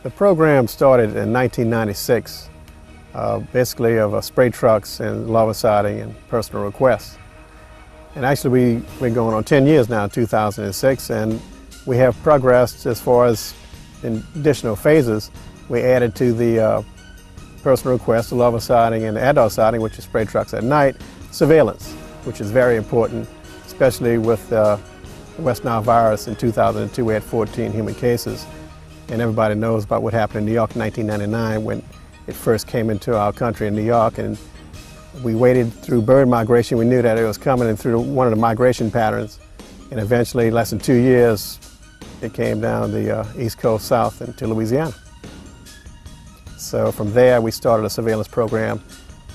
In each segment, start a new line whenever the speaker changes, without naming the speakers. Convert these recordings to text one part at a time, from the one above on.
The program started in 1996, basically of spray trucks and larviciding and personal requests. And actually we've been going on 10 years now, 2006, and we have progressed as far as in additional phases. We added to the personal requests, the larviciding and the adult siding, which is spray trucks at night, surveillance, which is very important, especially with the West Nile virus. In 2002 we had 14 human cases. And everybody knows about what happened in New York in 1999 when it first came into our country in New York. And we waited through bird migration. We knew that it was coming in through one of the migration patterns. And eventually, less than 2 years, it came down the East Coast south into Louisiana. So from there, we started a surveillance program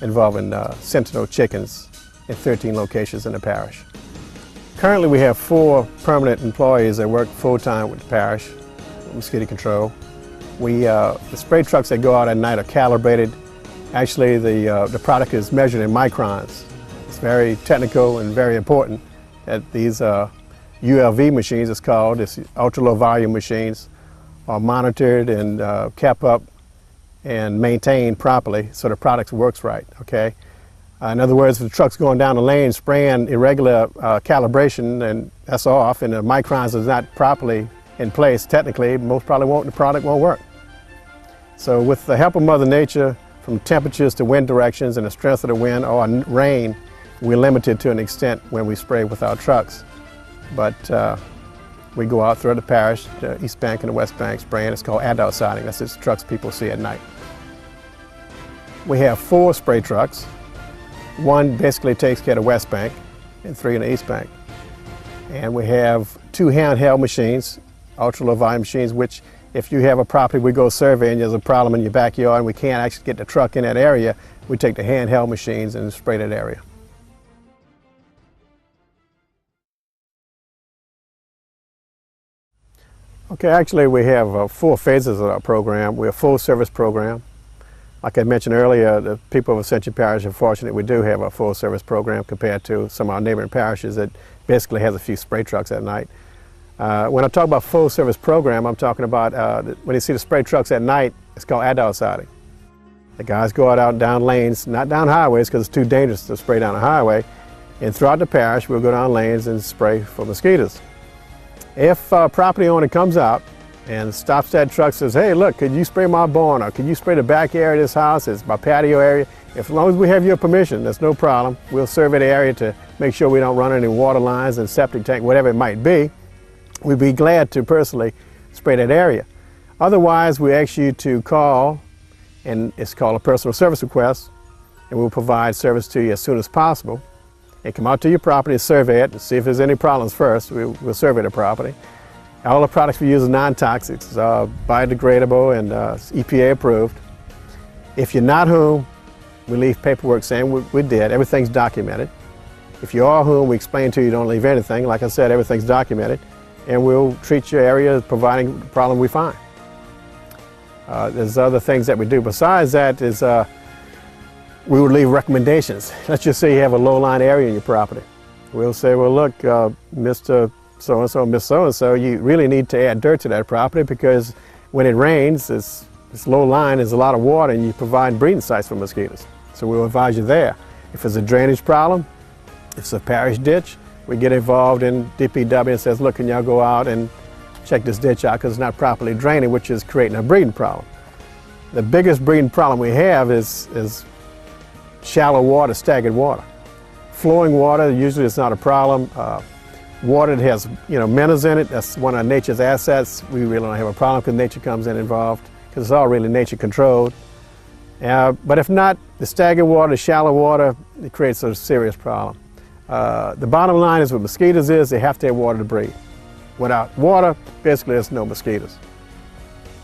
involving sentinel chickens in 13 locations in the parish. Currently, we have 4 permanent employees that work full-time with the parish. Mosquito Control. The spray trucks that go out at night are calibrated. Actually, the product is measured in microns. It's very technical and very important that these ULV machines, it's called, it's ultra-low volume machines, are monitored and kept up and maintained properly so the product works right, okay? In other words, if the truck's going down the lane spraying irregular calibration and that's off and the microns is not properly in place, technically, the product won't work. So with the help of Mother Nature, from temperatures to wind directions and the strength of the wind or rain, we're limited to an extent when we spray with our trucks. But we go out throughout the parish, the East Bank and the West Bank spraying. It's called adult siding. That's the trucks people see at night. We have 4 spray trucks. 1 basically takes care of the West Bank and 3 in the East Bank. And we have 2 handheld machines, ultra-low volume machines, which if you have a property, we go survey and there's a problem in your backyard and we can't actually get the truck in that area, we take the handheld machines and spray that area. Okay, actually we have 4 phases of our program. We're a full service program. Like I mentioned earlier, the people of Ascension Parish are fortunate we do have a full service program compared to some of our neighboring parishes that basically has a few spray trucks at night. When I talk about full service program, I'm talking about when you see the spray trucks at night, it's called adult siding. The guys go out down lanes, not down highways because it's too dangerous to spray down a highway. And throughout the parish, we'll go down lanes and spray for mosquitoes. If a property owner comes out and stops that truck and says, hey, look, could you spray my barn or could you spray the back area of this house? It's my patio area. As long as we have your permission, that's no problem. We'll survey the area to make sure we don't run any water lines and septic tank, whatever it might be. We'd be glad to personally spray that area. Otherwise, we ask you to call, and it's called a personal service request, and we'll provide service to you as soon as possible. And come out to your property and survey it and see if there's any problems first. We'll survey the property. All the products we use are non-toxic, biodegradable, and EPA approved. If you're not home, we leave paperwork saying we did. Everything's documented. If you are home, we explain to you don't leave anything. Like I said, everything's documented. And we'll treat your area providing the problem we find. There's other things that we do. Besides that is we would leave recommendations. Let's just say you have a low-lying area in your property. We'll say, well, look, Mr. So-and-so, Miss So-and-so, you really need to add dirt to that property because when it rains, it's low-lying, there's a lot of water, and you provide breeding sites for mosquitoes. So we'll advise you there. If it's a drainage problem, if it's a parish ditch, we get involved in DPW and says, look, can y'all go out and check this ditch out because it's not properly draining, which is creating a breeding problem. The biggest breeding problem we have is shallow water, staggered water. Flowing water, usually it's not a problem. Water that has minerals in it, that's one of nature's assets. We really don't have a problem because nature comes in involved because it's all really nature controlled. But if not, the staggered water, the shallow water, it creates a serious problem. The bottom line is with mosquitoes is they have to have water to breed. Without water, basically there's no mosquitoes.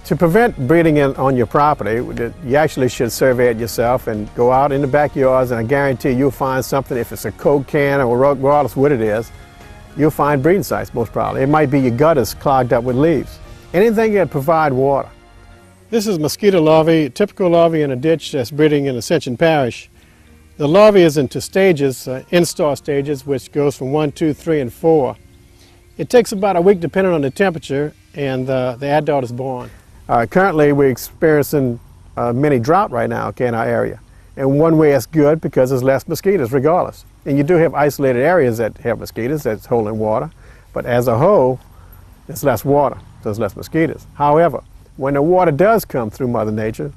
To prevent breeding on your property, you actually should survey it yourself and go out in the backyards, and I guarantee you'll find something. If it's a Coke can or regardless what it is, you'll find breeding sites most probably. It might be your gutters clogged up with leaves. Anything that provide water. This is mosquito larvae, typical larvae in a ditch that's breeding in Ascension Parish. The larvae is into stages, instar stages, which goes from 1, 2, 3, and 4. It takes about a week depending on the temperature, and the adult is born. Currently, we're experiencing many drought right now, okay, in our area. And one way it's good because there's less mosquitoes regardless. And you do have isolated areas that have mosquitoes that's holding water, but as a whole, there's less water, so there's less mosquitoes. However, when the water does come through Mother Nature,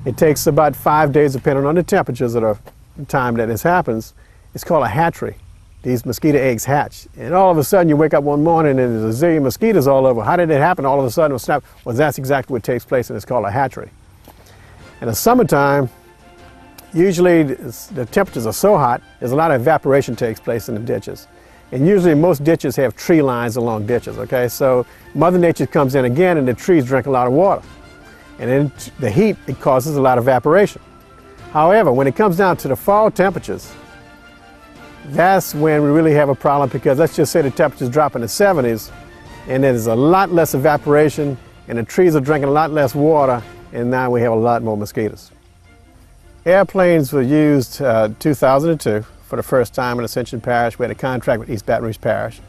it takes about 5 days, depending on the temperatures at the time that this happens. It's called a hatchery. These mosquito eggs hatch. And all of a sudden you wake up one morning and there's a zillion mosquitoes all over. How did it happen all of a sudden? Well, that's exactly what takes place, and it's called a hatchery. In the summertime, usually the temperatures are so hot, there's a lot of evaporation takes place in the ditches. And usually most ditches have tree lines along ditches, okay? So Mother Nature comes in again and the trees drink a lot of water. And then the heat, it causes a lot of evaporation. However, when it comes down to the fall temperatures, that's when we really have a problem, because let's just say the temperatures drop in the 70s and there's a lot less evaporation and the trees are drinking a lot less water, and now we have a lot more mosquitoes. Airplanes were used 2002 for the first time in Ascension Parish. We had a contract with East Baton Rouge Parish,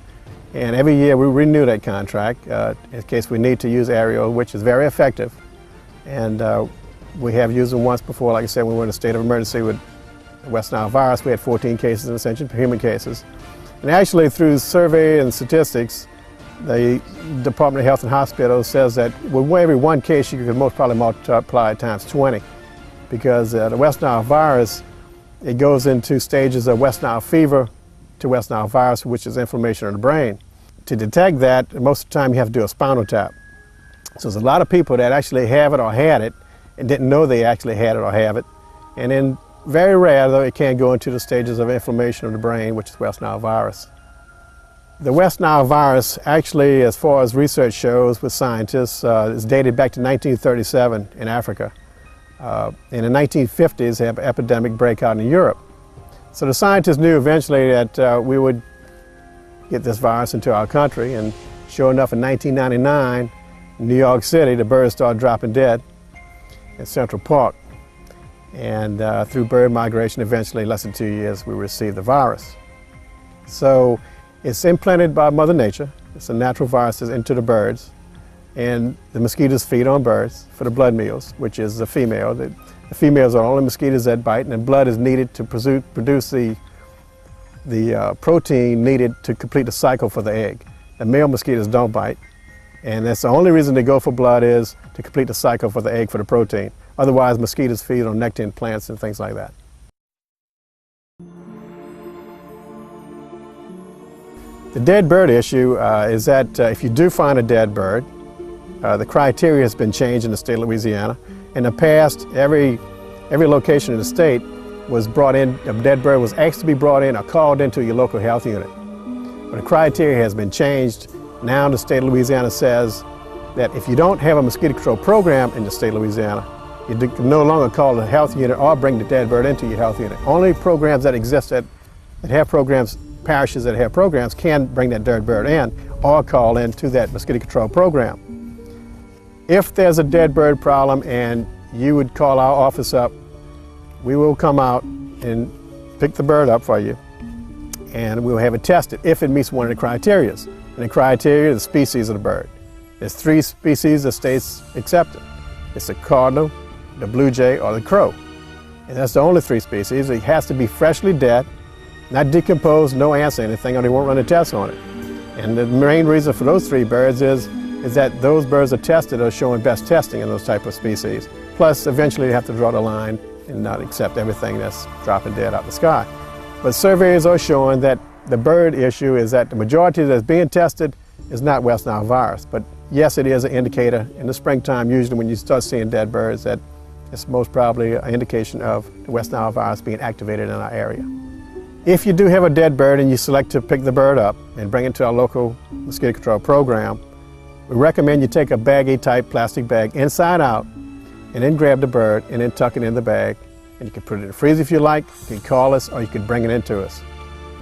and every year we renew that contract in case we need to use aerial, which is very effective. And we have used them once before. Like I said, we were in a state of emergency with West Nile virus. We had 14 cases in Ascension, human cases. And actually, through survey and statistics, the Department of Health and Hospitals says that with every one case, you could most probably multiply it times 20. Because the West Nile virus, it goes into stages of West Nile fever to West Nile virus, which is inflammation of the brain. To detect that, most of the time you have to do a spinal tap. So there's a lot of people that actually have it or had it and didn't know they actually had it or have it. And then very rare, though, it can go into the stages of inflammation of the brain, which is West Nile virus. The West Nile virus, actually, as far as research shows with scientists, is dated back to 1937 in Africa. In the 1950s, they had an epidemic breakout in Europe. So the scientists knew eventually that we would get this virus into our country, and sure enough, in 1999, in New York City, the birds started dropping dead in Central Park. And through bird migration, eventually, in less than 2 years, we received the virus. So it's implanted by Mother Nature. It's a natural virus that's into the birds. And the mosquitoes feed on birds for the blood meals, which is the female. The females are only mosquitoes that bite, and the blood is needed to produce the protein needed to complete the cycle for the egg. The male mosquitoes don't bite, and that's the only reason they go for blood, is to complete the cycle for the egg for the protein. Otherwise, mosquitoes feed on nectar plants and things like that. The dead bird issue is that if you do find a dead bird, the criteria has been changed in the state of Louisiana. In the past, every location in the state was brought in, a dead bird was asked to be brought in or called into your local health unit. But the criteria has been changed. Now the state of Louisiana says that if you don't have a mosquito control program in the state of Louisiana, you can no longer call the health unit or bring the dead bird into your health unit. Only programs that exist that have programs, parishes that have programs, can bring that dead bird in or call into that mosquito control program. If there's a dead bird problem and you would call our office up, we will come out and pick the bird up for you, and we'll have it tested if it meets one of the criteria. And the criteria is the species of the bird. There's 3 species the state's accepted. It's the cardinal, the blue jay, or the crow. And that's the only 3 species. It has to be freshly dead, not decomposed, no ants or anything, or they won't run a test on it. And the main reason for those 3 birds is that those birds are tested or showing best testing in those type of species. Plus, eventually you have to draw the line and not accept everything that's dropping dead out of the sky. But surveys are showing that the bird issue is that the majority that's being tested is not West Nile virus. But yes, it is an indicator in the springtime, usually when you start seeing dead birds, that it's most probably an indication of the West Nile virus being activated in our area. If you do have a dead bird and you select to pick the bird up and bring it to our local mosquito control program, we recommend you take a baggie type plastic bag inside out, and then grab the bird and then tuck it in the bag. And you can put it in the freezer if you like, you can call us, or you can bring it into us.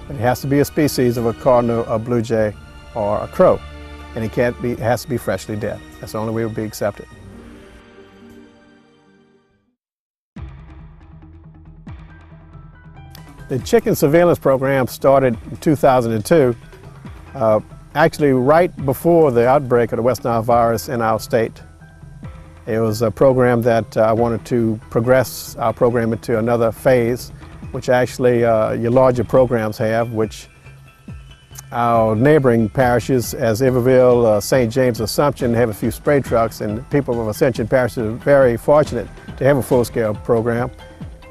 But it has to be a species of a cardinal, a blue jay, or a crow. And it has to be freshly dead. That's the only way it will be accepted. The chicken surveillance program started in 2002, actually right before the outbreak of the West Nile virus in our state. It was a program that I wanted to progress our program into another phase, which actually your larger programs have, which our neighboring parishes, as Iberville, St. James, Assumption, have a few spray trucks, and people of Ascension Parish are very fortunate to have a full-scale program.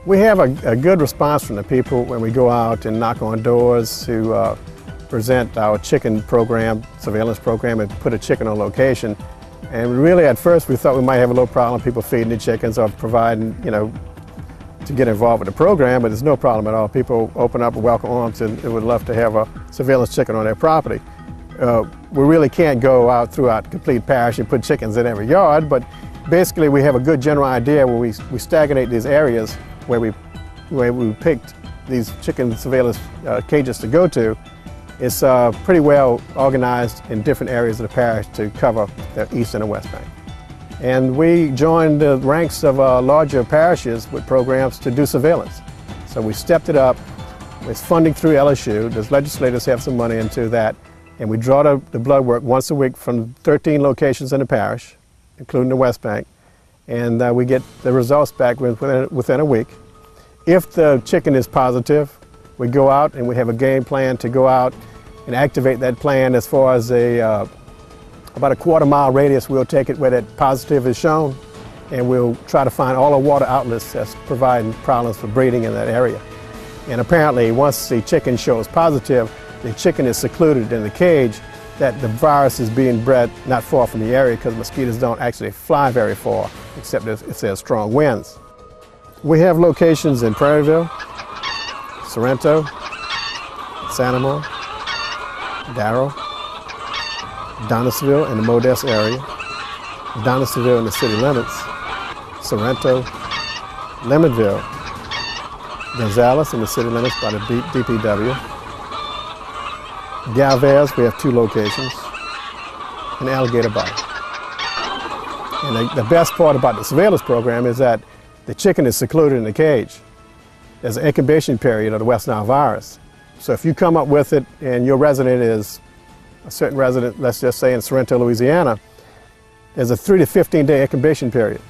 We have a good response from the people when we go out and knock on doors to present our chicken program, surveillance program, and put a chicken on location. And really, at first, we thought we might have a little problem, people feeding the chickens or providing, to get involved with the program, but there's no problem at all. People open up welcome arms and would love to have a surveillance chicken on their property. We really can't go out throughout the complete parish and put chickens in every yard, but basically we have a good general idea where we stagnate these areas where we picked these chicken surveillance cages to go to. It's pretty well organized in different areas of the parish to cover the east and the west bank. And we joined the ranks of larger parishes with programs to do surveillance. So we stepped it up. It's funding through LSU. The legislators have some money into that. And we draw the blood work once a week from 13 locations in the parish, including the West Bank. And we get the results back within a week. If the chicken is positive, we go out and we have a game plan to go out and activate that plan as far as about a quarter-mile radius. We'll take it where that positive is shown, and we'll try to find all the water outlets that's providing problems for breeding in that area. And apparently, once the chicken shows positive, the chicken is secluded in the cage, that the virus is being bred not far from the area, because mosquitoes don't actually fly very far, except if there's strong winds. We have locations in Prairieville, Sorrento, Sanamon, Darrow, Donisville in the Modest area, Donisville in the city limits, Sorrento, Lemonville, Gonzales in the city limits by the DPW, Galvez, we have 2 locations, and Alligator Bayou. And the best part about the surveillance program is that the chicken is secluded in the cage. There's an incubation period of the West Nile virus. So if you come up with it and your resident is a certain resident, let's just say in Sorrento, Louisiana, there's a 3 to 15-day incubation period.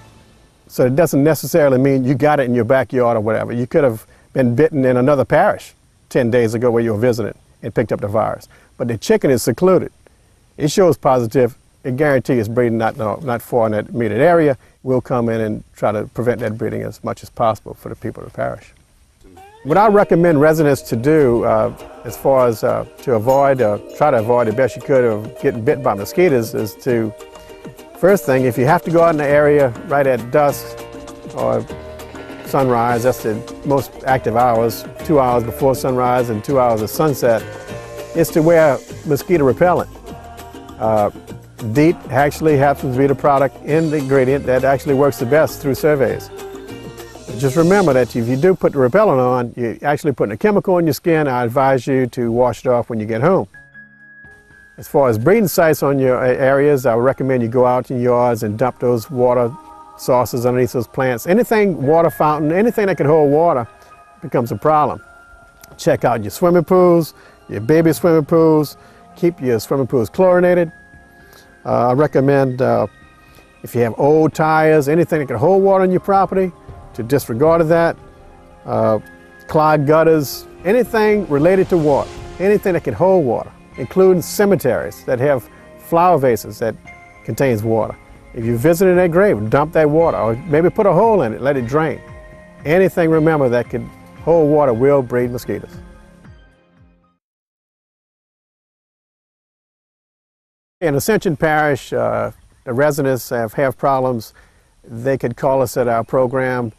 So it doesn't necessarily mean you got it in your backyard or whatever. You could have been bitten in another parish 10 days ago where you were visiting and picked up the virus. But the chicken is secluded. It shows positive. It guarantees it's breeding not far in that immediate area. We'll come in and try to prevent that breeding as much as possible for the people of the parish. What I recommend residents to do as far as to avoid, try to avoid the best you could of getting bitten by mosquitoes is to, first thing, if you have to go out in the area right at dusk or sunrise, that's the most active hours, 2 hours before sunrise and 2 hours of sunset, is to wear mosquito repellent. DEET actually happens to be the product in the ingredient that actually works the best through surveys. Just remember that if you do put the repellent on, you're actually putting a chemical in your skin. I advise you to wash it off when you get home. As far as breeding sites on your areas, I would recommend you go out in your yards and dump those water sources underneath those plants. Anything, water fountain, anything that can hold water becomes a problem. Check out your swimming pools, your baby swimming pools. Keep your swimming pools chlorinated. I recommend if you have old tires, anything that can hold water on your property, to disregard of that. Clogged gutters, anything related to water, anything that can hold water, including cemeteries that have flower vases that contains water. If you visited that grave, dump that water, or maybe put a hole in it, let it drain. Anything, remember, that can hold water will breed mosquitoes. In Ascension Parish, the residents have problems. They could call us at our program.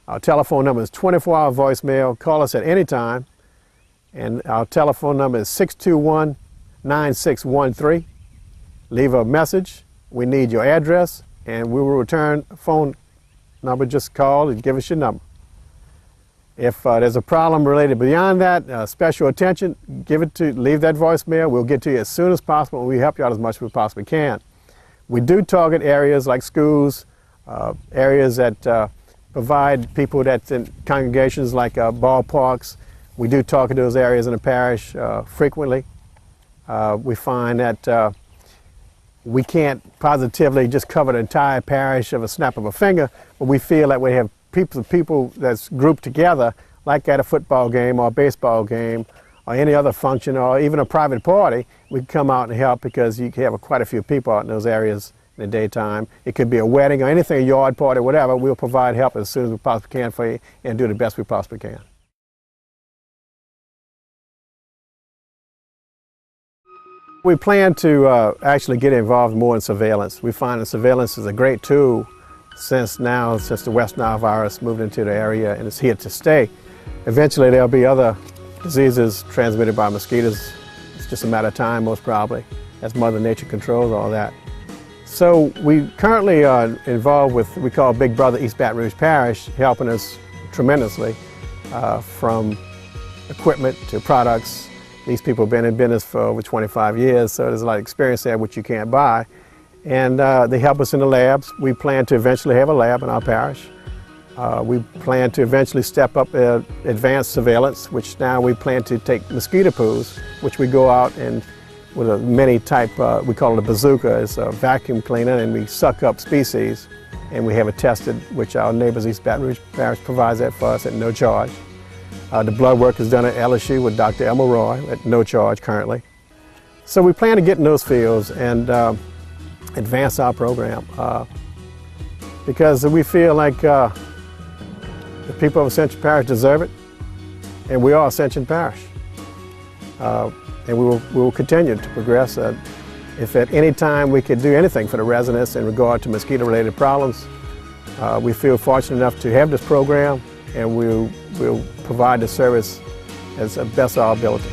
Our telephone number is 24-hour voicemail. Call us at any time. And our telephone number is 621-9613. Leave a message. We need your address, and we will return a phone number. Just call and give us your number. If there's a problem related beyond that, special attention, leave that voicemail. We'll get to you as soon as possible, and we help you out as much as we possibly can. We do target areas like schools, areas that provide people that's in congregations like ballparks. We do target those areas in the parish frequently. We find that We can't positively just cover the entire parish of a snap of a finger, but we feel that we have people that's grouped together, like at a football game or a baseball game or any other function or even a private party. We can come out and help because you have quite a few people out in those areas in the daytime. It could be a wedding or anything, a yard party, whatever. We'll provide help as soon as we possibly can for you and do the best we possibly can. We plan to actually get involved more in surveillance. We find that surveillance is a great tool since the West Nile virus moved into the area and is here to stay. Eventually there'll be other diseases transmitted by mosquitoes. It's just a matter of time, most probably, as Mother Nature controls all that. So we currently are involved with what we call Big Brother East Baton Rouge Parish, helping us tremendously from equipment to products. These people have been in business for over 25 years, so there's a lot of experience there which you can't buy. And they help us in the labs. We plan to eventually have a lab in our parish. We plan to eventually step up advanced surveillance, which now we plan to take mosquito pools, which we go out and with a mini type, we call it a bazooka. It's a vacuum cleaner, and we suck up species, and we have it tested, which our neighbors East Baton Rouge Parish provides that for us at no charge. The blood work is done at LSU with Dr. Elmer Roy at no charge currently. So we plan to get in those fields and advance our program because we feel like the people of Ascension Parish deserve it, and we are Ascension Parish. And we will continue to progress. If at any time we could do anything for the residents in regard to mosquito-related problems, we feel fortunate enough to have this program, and we'll provide the service as best our ability.